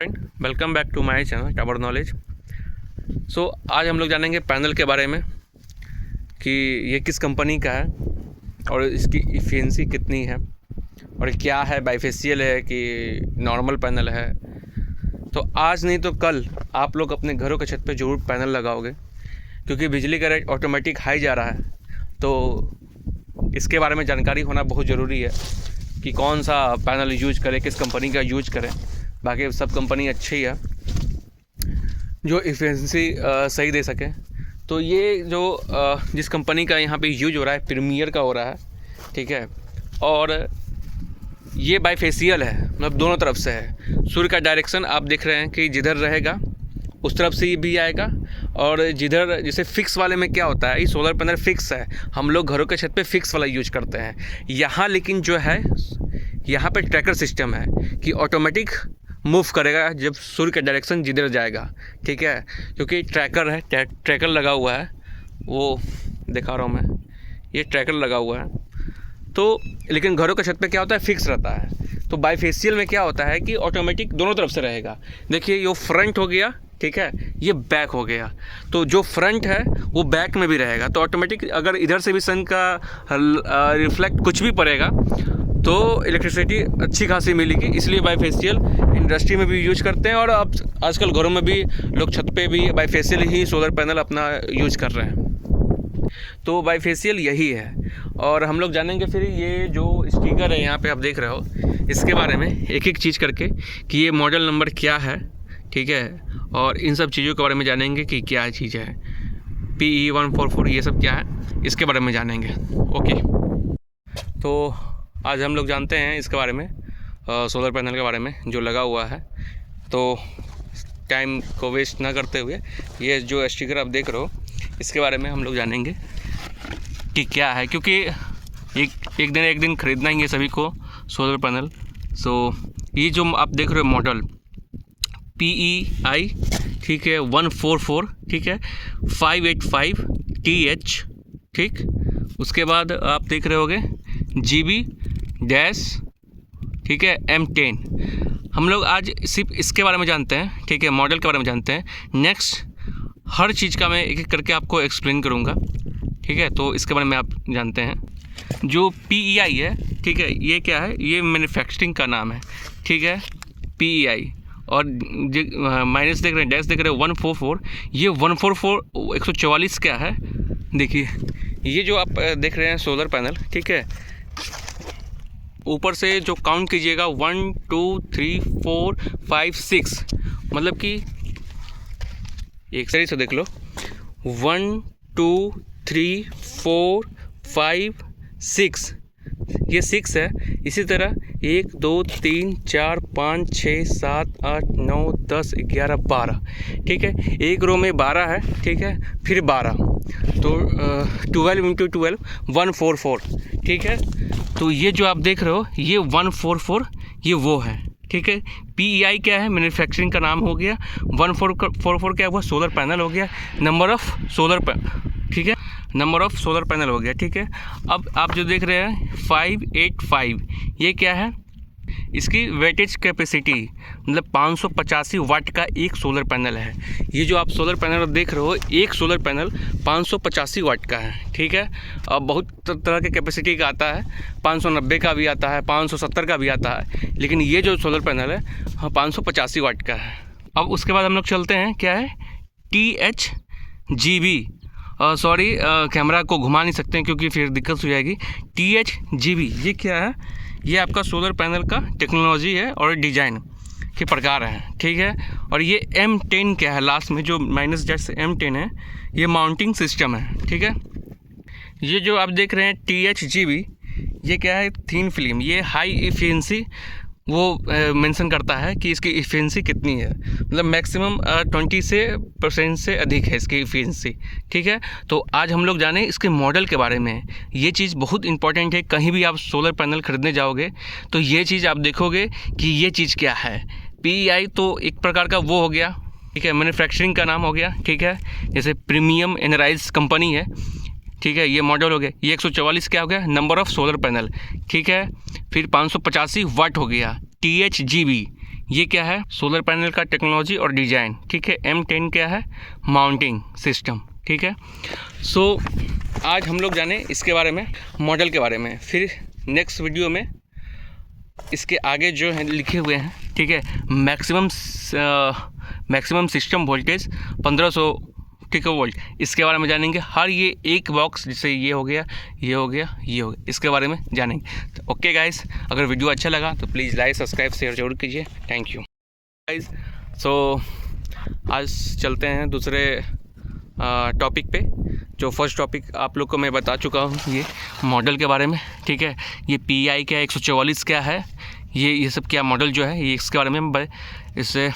Friend, welcome back to my channel tower knowledge. आज हम लोग जानेंगे पैनल के बारे में कि ये किस कंपनी का है और इसकी इफिशिएंसी कितनी है और क्या है, बाइफेशियल है कि नॉर्मल पैनल है। तो आज नहीं तो कल आप लोग अपने घरों के छत पे ज़रूर पैनल लगाओगे, क्योंकि बिजली का रेट ऑटोमेटिक हाई जा रहा है। तो इसके बारे में जानकारी होना बहुत ज़रूरी है कि कौन सा पैनल यूज करें, किस कंपनी का यूज करें। बाकी सब कंपनी अच्छी है जो इफिशिएंसी सही दे सके। तो ये जो जिस कंपनी का यहाँ पे यूज हो रहा है, प्रीमियर का हो रहा है, ठीक है। और ये बाइफेशियल है, मतलब दोनों तरफ से है। सूर्य का डायरेक्शन आप देख रहे हैं कि जिधर रहेगा उस तरफ से ये भी आएगा, और जिधर जैसे फिक्स वाले में क्या होता है, ये सोलर पैनल फिक्स है, हम लोग घरों के छत पे फिक्स वाला यूज करते हैं। यहाँ लेकिन जो है यहाँ पे ट्रैकर सिस्टम है कि ऑटोमेटिक मूव करेगा जब सूर्य का डायरेक्शन जिधर जाएगा, ठीक है। क्योंकि ट्रैकर है, ट्रैकर लगा हुआ है, वो दिखा रहा हूँ मैं, ये ट्रैकर लगा हुआ है। तो लेकिन घरों के छत पे क्या होता है, फिक्स रहता है। तो बाइफेशियल में क्या होता है कि ऑटोमेटिक दोनों तरफ से रहेगा। देखिए ये फ्रंट हो गया, ठीक है, ये बैक हो गया। तो जो फ्रंट है वो बैक में भी रहेगा, तो ऑटोमेटिक अगर इधर से भी सन का रिफ्लेक्ट कुछ भी पड़ेगा तो इलेक्ट्रिसिटी अच्छी खासी मिलेगी। इसलिए बाइफेशियल इंडस्ट्री में भी यूज करते हैं, और अब आजकल घरों में भी लोग छत पे भी बाइफेशियल ही सोलर पैनल अपना यूज कर रहे हैं। तो बाइफेशियल यही है। और हम लोग जानेंगे फिर ये जो स्टिकर है यहाँ पे आप देख रहे हो, इसके बारे में एक एक चीज़ करके कि ये मॉडल नंबर क्या है, ठीक है। और इन सब चीज़ों के बारे में जानेंगे कि क्या चीज़ है, PE144 ये सब क्या है, इसके बारे में जानेंगे। ओके, तो आज हम लोग जानते हैं इसके बारे में, सोलर पैनल के बारे में जो लगा हुआ है। तो टाइम को वेस्ट ना करते हुए ये जो स्टिकर आप देख रहे हो, इसके बारे में हम लोग जानेंगे कि क्या है, क्योंकि एक दिन ख़रीदना ही है सभी को सोलर पैनल। ये जो आप देख रहे हो मॉडल PEI, ठीक है, 144, ठीक है, 585TH, ठीक। उसके बाद आप देख रहे होगे GB डैश, ठीक है, M10। हम लोग आज सिर्फ इसके बारे में जानते हैं, ठीक है, मॉडल के बारे में जानते हैं। नेक्स्ट हर चीज़ का मैं एक एक करके आपको एक्सप्लेन करूँगा, ठीक है। तो इसके बारे में आप जानते हैं जो PEI है, ठीक है, ये क्या है, ये मैन्युफैक्चरिंग का नाम है, ठीक है, PEI। और माइनस देख रहे हैं, डैश देख रहे हैं, 144, ये 144 144 क्या है, देखिए ये जो आप देख रहे हैं सोलर पैनल, ठीक है, ऊपर से जो काउंट कीजिएगा 1 2 3 4 5 6, मतलब कि एक सही से देख लो, 1 2 3 4 5 6, ये 6 है। इसी तरह 1 2 3 4 5 6 7 8 9 10 11 12, ठीक है, एक रो में 12 है, ठीक है, फिर 12, तो 12 × 12 144, ठीक है। तो ये जो आप देख रहे हो ये 144, ये वो है, ठीक है। PEI क्या है, मैन्युफैक्चरिंग का नाम हो गया। 144 क्या हुआ, सोलर पैनल हो गया, नंबर ऑफ सोलर पैनल, ठीक है, नंबर ऑफ सोलर पैनल हो गया, ठीक है। अब आप जो देख रहे हैं 585, ये क्या है, इसकी वेटेज कैपेसिटी मतलब 585 वाट का एक सोलर पैनल है। ये जो आप सोलर पैनल देख रहे हो, एक सोलर पैनल 585 वाट का है, ठीक है। अब बहुत तरह के कैपेसिटी का आता है, 590 का भी आता है, 570 का भी आता है, लेकिन ये जो सोलर पैनल है 585 वाट का है। अब उसके बाद हम लोग चलते हैं, क्या है, THGB, सॉरी कैमरा को घुमा नहीं सकते हैं क्योंकि फिर दिक्कत हो जाएगी। THGB ये क्या है, ये आपका सोलर पैनल का टेक्नोलॉजी है और डिज़ाइन के प्रकार हैं, ठीक है। और ये M10 क्या है, लास्ट में जो माइनस जैसे M10 है, ये माउंटिंग सिस्टम है, ठीक है। ये जो आप देख रहे हैं THGB, ये क्या है, थिन फिल्म, ये हाई इफिशिएंसी वो मेंशन करता है कि इसकी इफिशिएंसी कितनी है, मतलब मैक्सिमम 20% से अधिक है इसकी इफिशिएंसी, ठीक है। तो आज हम लोग जाने इसके मॉडल के बारे में। ये चीज़ बहुत इंपॉर्टेंट है, कहीं भी आप सोलर पैनल खरीदने जाओगे तो ये चीज़ आप देखोगे कि ये चीज़ क्या है। PEI तो एक प्रकार का वो हो गया, ठीक है, मैन्युफैक्चरिंग का नाम हो गया, ठीक है, जैसे प्रीमियम एनराइज कंपनी है, ठीक है, ये मॉडल हो गया। ये 144 क्या हो गया, नंबर ऑफ़ सोलर पैनल, ठीक है। फिर 585 वाट हो गया THGB, ये क्या है, सोलर पैनल का टेक्नोलॉजी और डिज़ाइन, ठीक है। M10 क्या है, माउंटिंग सिस्टम, ठीक है। सो आज हम लोग जाने इसके बारे में, मॉडल के बारे में। फिर नेक्स्ट वीडियो में इसके आगे जो है लिखे हुए हैं, ठीक है, मैक्सिमम सिस्टम वोल्टेज 1500 ठीक है वोल्ट, इसके बारे में जानेंगे। हर ये एक बॉक्स, जैसे ये हो गया, ये हो गया, ये हो गया, इसके बारे में जानेंगे। तो ओके गाइस, अगर वीडियो अच्छा लगा तो प्लीज़ लाइक सब्सक्राइब शेयर जरूर कीजिए। Thank you guys. सो आज चलते हैं दूसरे टॉपिक पे। जो फर्स्ट टॉपिक आप लोग को मैं बता चुका हूँ, ये मॉडल के बारे में, ठीक है। ये PI क्या है, 144 क्या है, ये सब क्या मॉडल जो है, ये इसके बारे में मैं इससे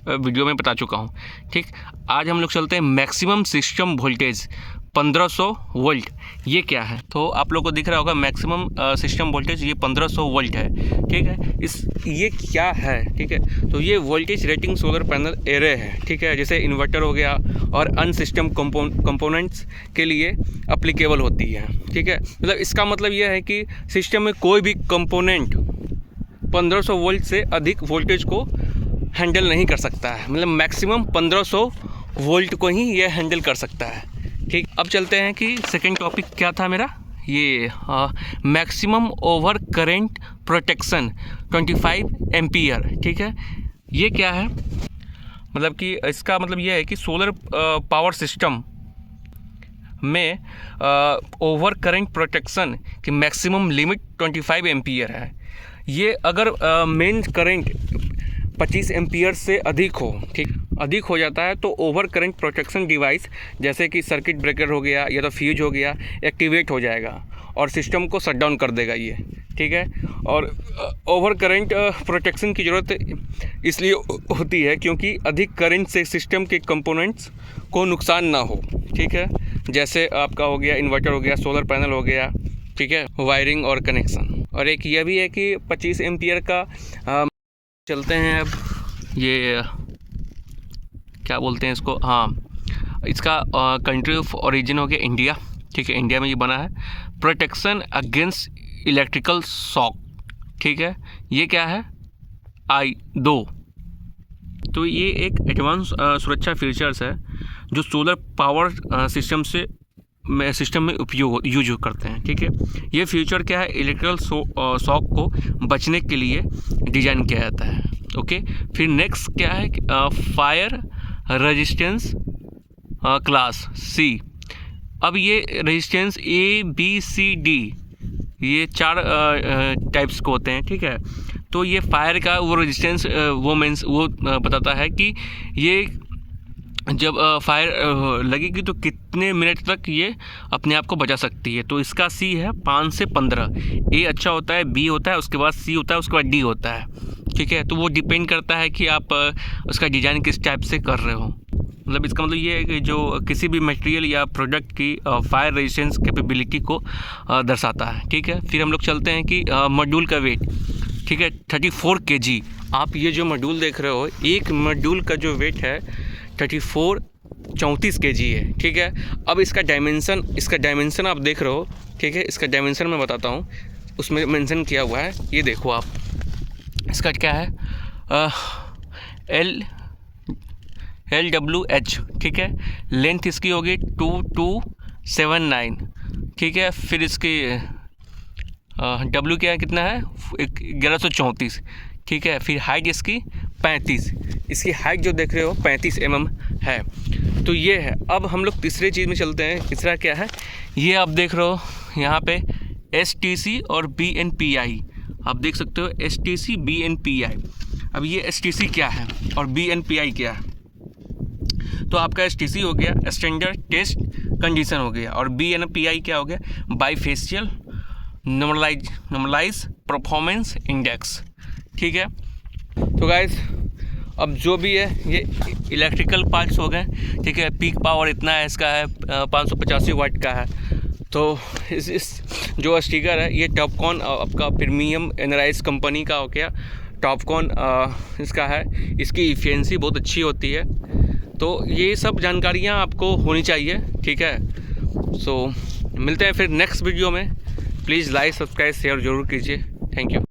वीडियो में बता चुका हूँ, ठीक। आज हम लोग चलते हैं मैक्सिमम सिस्टम वोल्टेज 1500 वोल्ट, ये क्या है। तो आप लोग को दिख रहा होगा मैक्सिमम सिस्टम वोल्टेज, ये 1500 वोल्ट है, ठीक है। ये क्या है, ठीक है। तो ये voltage rating solar panel array है, ठीक है। जैसे इन्वर्टर हो गया और अन्य सिस्टम कंपोनेंट्स के लिए अप्लीकेबल होती है, ठीक है। मतलब इसका मतलब ये है कि सिस्टम में कोई भी कंपोनेंट 1500 वोल्ट से अधिक वोल्टेज को हैंडल नहीं कर सकता है। मतलब मैक्सिमम 1500 वोल्ट को ही ये हैंडल कर सकता है, ठीक। अब चलते हैं कि सेकंड टॉपिक क्या था मेरा, ये maximum over current protection 25 ampere, ठीक है। ये क्या है, मतलब कि इसका मतलब ये है कि सोलर पावर सिस्टम में ओवर करंट प्रोटेक्शन की मैक्सिमम लिमिट 25 एम्पियर है। ये अगर मेन करंट 25 एम्पियर से अधिक हो, ठीक, अधिक हो जाता है तो ओवर करंट प्रोटेक्शन डिवाइस जैसे कि सर्किट ब्रेकर हो गया या तो फ्यूज हो गया, एक्टिवेट हो जाएगा और सिस्टम को शट डाउन कर देगा ये, ठीक है। और ओवर करंट प्रोटेक्शन की ज़रूरत इसलिए होती है क्योंकि अधिक करंट से सिस्टम के कंपोनेंट्स को नुकसान ना हो, ठीक है। जैसे आपका हो गया इन्वर्टर हो गया, सोलर पैनल हो गया, ठीक है, वायरिंग और कनेक्शन। और एक यह भी है कि 25 एम्पियर का चलते हैं। अब ये क्या बोलते हैं इसको, हाँ, इसका कंट्री ऑफ ओरिजिन हो गया इंडिया, ठीक है। इंडिया में ये बना है। प्रोटेक्शन अगेंस्ट इलेक्ट्रिकल शॉक, ठीक है। ये क्या है, I2। तो ये एक एडवांस सुरक्षा फीचर्स है जो सोलर पावर सिस्टम में उपयोग यूज करते हैं, ठीक है। ये फीचर क्या है, इलेक्ट्रिकल शॉक को बचने के लिए डिज़ाइन किया जाता है, ओके। फिर नेक्स्ट क्या है, फायर रेजिस्टेंस क्लास C। अब ये रेजिस्टेंस ABCD, ये 4 टाइप्स को होते हैं, ठीक है। तो ये फायर का वो रेजिस्टेंस वो बताता है कि ये जब फायर लगेगी तो कितने मिनट तक ये अपने आप को बचा सकती है। तो इसका C है 5 से 15। A अच्छा होता है, B होता है, उसके बाद C होता है, उसके बाद D होता है, ठीक है। तो वो डिपेंड करता है कि आप उसका डिज़ाइन किस टाइप से कर रहे हो। मतलब इसका मतलब ये है कि जो किसी भी मटेरियल या प्रोडक्ट की फायर रेजिस्टेंस कैपेबिलिटी को दर्शाता है, ठीक है। फिर हम लोग चलते हैं कि मॉड्यूल का वेट, ठीक है, 34 kg। आप ये जो मॉड्यूल देख रहे हो, एक मॉड्यूल का जो वेट है 34 kg है, ठीक है। अब इसका डायमेंशन आप देख रहे हो, ठीक है। इसका डायमेंशन मैं बताता हूँ, उसमें मेंशन किया हुआ है, ये देखो आप। इसका क्या है, LWH, ठीक है। लेंथ इसकी होगी 2279, ठीक है। फिर इसकी W क्या है, कितना है, 1134, ठीक है। फिर हाइट इसकी 35, इसकी हाइट जो देख रहे हो 35 mm है। तो ये है। अब हम लोग तीसरे चीज़ में चलते हैं। तीसरा क्या है, ये आप देख रहे हो यहाँ पे STC और BNPI, आप देख सकते हो STC BNPI। अब ये STC क्या है और BNPI क्या है। तो आपका STC हो गया स्टैंडर्ड टेस्ट कंडीशन हो गया, और BNPI क्या हो गया, बाईफेशियल नॉर्मलाइज परफॉर्मेंस इंडेक्स, ठीक है। तो गाइस, अब जो भी है ये इलेक्ट्रिकल पार्ट्स हो गए, ठीक है। पीक पावर इतना है, इसका है 585 वाट का है। तो इस जो स्टिकर है ये टॉपकॉन आपका प्रीमियम एनराइज कंपनी का हो गया। टॉपकॉन इसका है, इसकी इफिशिएंसी बहुत अच्छी होती है। तो ये सब जानकारियाँ आपको होनी चाहिए, ठीक है। सो मिलते हैं फिर नेक्स्ट वीडियो में। प्लीज़ लाइक सब्सक्राइब शेयर ज़रूर कीजिए। Thank you.